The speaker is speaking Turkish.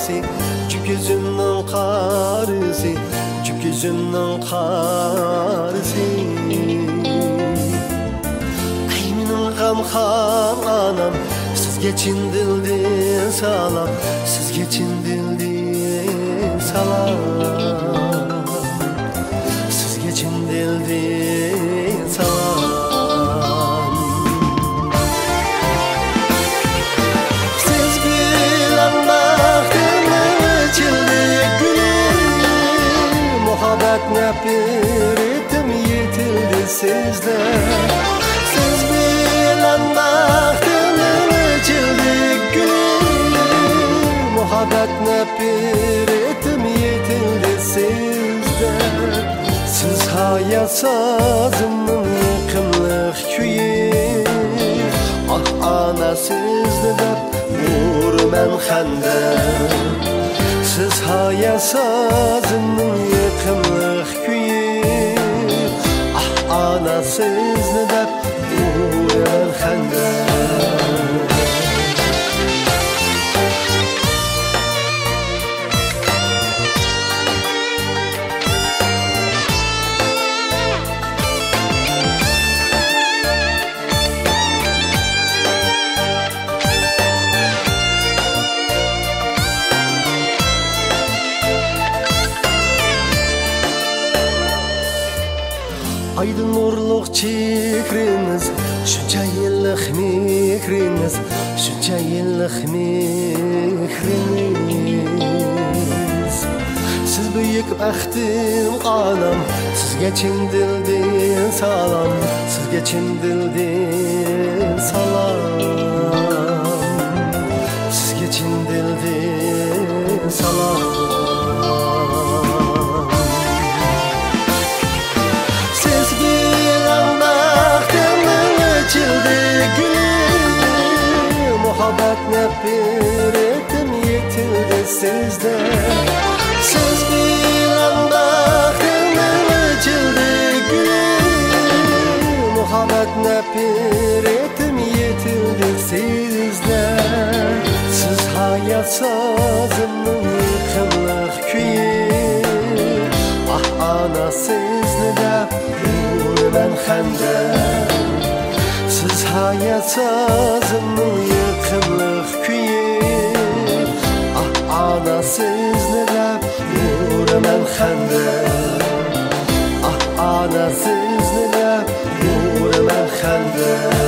qarısı, cük yüzümün qarısı, cük yüzümün qarısı. Ey menin gamxan anam, sizge çin dilden salam, sizge çin dilden salam, sizge çin dilden salam. Siz bilen baktımın içildi gülüm, muhabbet nefretim yetildi sizde. Siz bilen baktımın içildi gülüm, muhabbet nefretim yetildi sizde. Siz hayat sazımın yıkımlık köyü, ah ana sizde dep vurmen xəndər. Siz hayat sazımın yıkımlık köyü, ah ana sizde dep vurmen xəndər. Aydın nurluq çikriniz, şunca yıllık mikriniz, şunca yıllık mikriniz. Siz büyük bəxtim anam, sizge çin dilden salam, sizge çin dilden salam, sizge çin dilden salam. Muhabbet nefretim yetildi sizde. Siz bilen baktımın içildi gülüm, muhabbet nefretim yetildi sizde. Siz hayat sazımın yıkımlık köyü, ah ana sizde de vurmen xəndər. Siz hayat sazımın yıkımlık köyü, ah ana sizde de vurmen xəndər. Ah ana sizde de vurmen xəndər.